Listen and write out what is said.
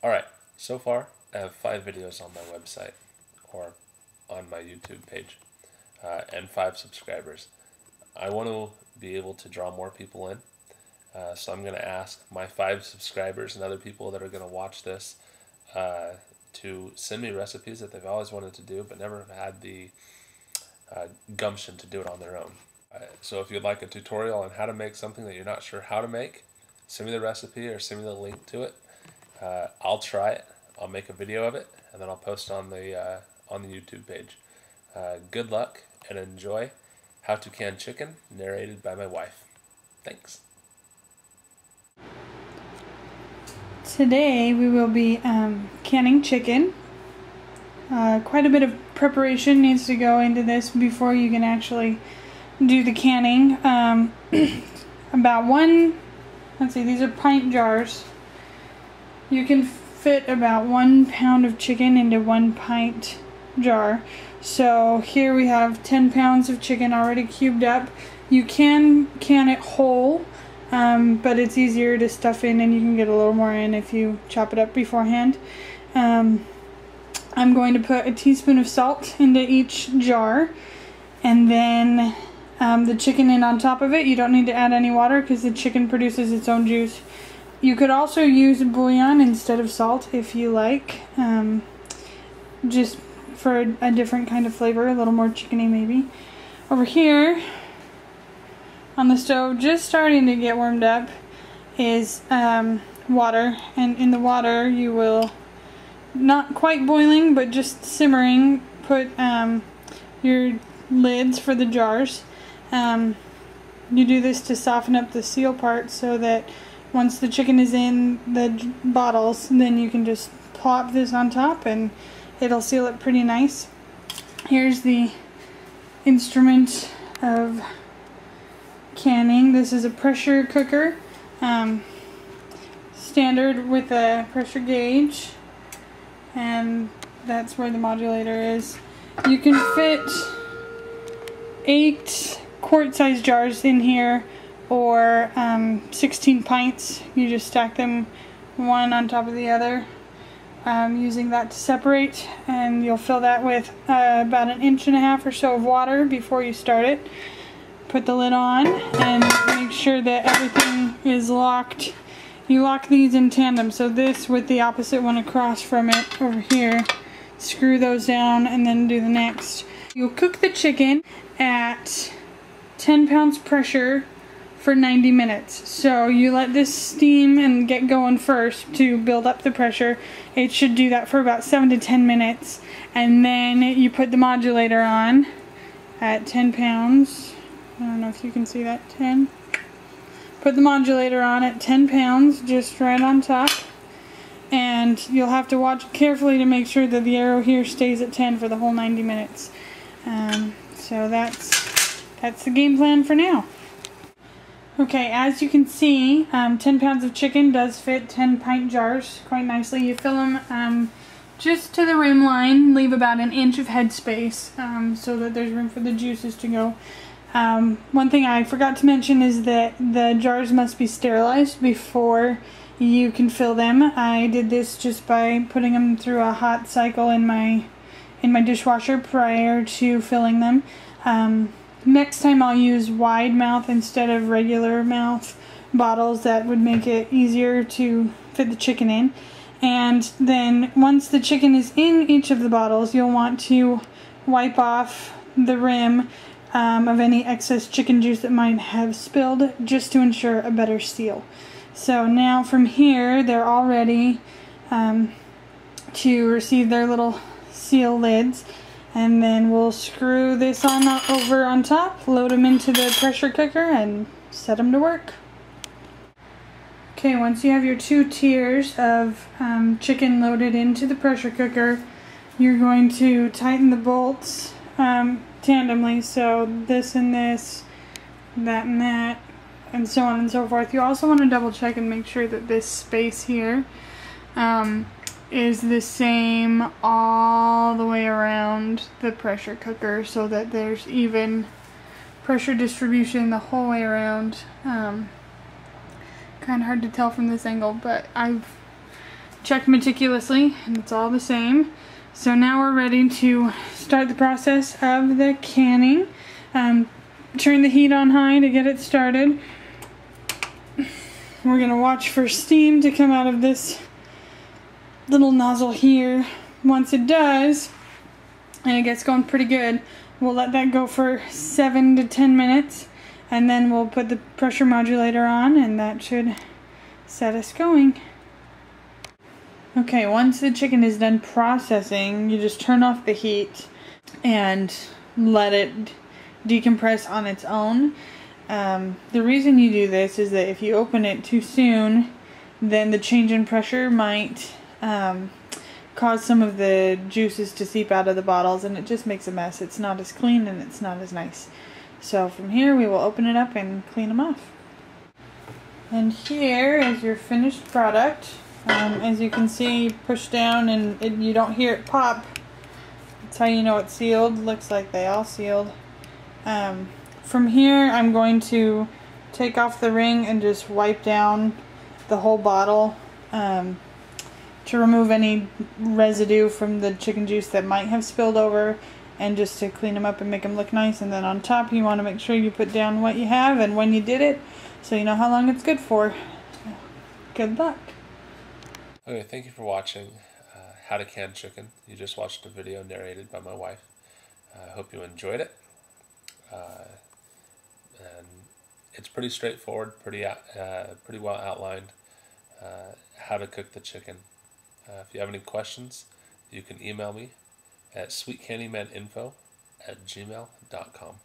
Alright, so far I have 5 videos on my website, or on my YouTube page, and 5 subscribers. I want to be able to draw more people in, so I'm going to ask my 5 subscribers and other people that are going to watch this to send me recipes that they've always wanted to do but never have had the gumption to do it on their own. So if you'd like a tutorial on how to make something that you're not sure how to make, send me the recipe or send me the link to it. I'll try it. I'll make a video of it, and then I'll post on the YouTube page. Good luck and enjoy How to Can Chicken, narrated by my wife. Thanks. Today we will be canning chicken. Quite a bit of preparation needs to go into this before you can actually do the canning. Let's see, these are pint jars. You can fit about 1 pound of chicken into 1 pint jar. So here we have 10 pounds of chicken already cubed up. You can can it whole, but it's easier to stuff in, and you can get a little more in if you chop it up beforehand. I'm going to put a teaspoon of salt into each jar, and then the chicken in on top of it. You don't need to add any water because the chicken produces its own juice. You could also use bouillon instead of salt if you like, just for a different kind of flavor, a little more chickeny maybe. Over here on the stove, just starting to get warmed up, is water, and in the water you will, not quite boiling but just simmering, put your lids for the jars. You do this to soften up the seal part so that once the chicken is in the bottles, then you can just plop this on top and it'll seal it pretty nice. Here's the instrument of canning. This is a pressure cooker, standard with a pressure gauge, and that's where the modulator is. You can fit 8 quart-sized jars in here, or 16 pints. You just stack them one on top of the other, using that to separate, and you'll fill that with about 1.5 inches or so of water before you start it. Put the lid on and make sure that everything is locked. You lock these in tandem, so this with the opposite one across from it over here. Screw those down and then do the next. You'll cook the chicken at 10 pounds pressure for 90 minutes. So you let this steam and get going first to build up the pressure. It should do that for about 7 to 10 minutes. And then you put the modulator on at 10 pounds. I don't know if you can see that, 10. Put the modulator on at 10 pounds, just right on top. And you'll have to watch carefully to make sure that the arrow here stays at 10 for the whole 90 minutes. So that's the game plan for now. Okay, as you can see, 10 pounds of chicken does fit 10 pint jars quite nicely. You fill them just to the rim line, leave about 1 inch of headspace so that there's room for the juices to go. One thing I forgot to mention is that the jars must be sterilized before you can fill them. I did this just by putting them through a hot cycle in my dishwasher prior to filling them. Next time I'll use wide mouth instead of regular mouth bottles. That would make it easier to fit the chicken in. And then once the chicken is in each of the bottles, you'll want to wipe off the rim of any excess chicken juice that might have spilled, just to ensure a better seal. So now from here, they're all ready to receive their little seal lids. And then we'll screw this on over on top, load them into the pressure cooker, and set them to work. Okay, once you have your 2 tiers of chicken loaded into the pressure cooker, you're going to tighten the bolts tandemly, so this and this, that and that, and so on and so forth. You also want to double check and make sure that this space here is the same all the way around the pressure cooker, so that there's even pressure distribution the whole way around. Kind of hard to tell from this angle, but I've checked meticulously, and it's all the same. So now we're ready to start the process of the canning. Turn the heat on high to get it started. We're gonna watch for steam to come out of this little nozzle here. Once it does, and it gets going pretty good, we'll let that go for 7 to 10 minutes, and then we'll put the pressure modulator on, and that should set us going. Okay, once the chicken is done processing, you just turn off the heat and let it decompress on its own. The reason you do this is that if you open it too soon, then the change in pressure might cause some of the juices to seep out of the bottles, and it just makes a mess. It's not as clean and it's not as nice. So from here we will open it up and clean them off. And here is your finished product. As you can see, push down and you don't hear it pop. That's how you know it's sealed. Looks like they all sealed. From here I'm going to take off the ring and just wipe down the whole bottle to remove any residue from the chicken juice that might have spilled over, and just to clean them up and make them look nice. And then on top you want to make sure you put down what you have and when you did it, so you know how long it's good for. Good luck. Okay, thank you for watching How to Can Chicken. You just watched a video narrated by my wife. I hope you enjoyed it. And it's pretty straightforward, pretty well outlined how to cook the chicken. If you have any questions, you can email me at sweetcandymaninfo@gmail.com.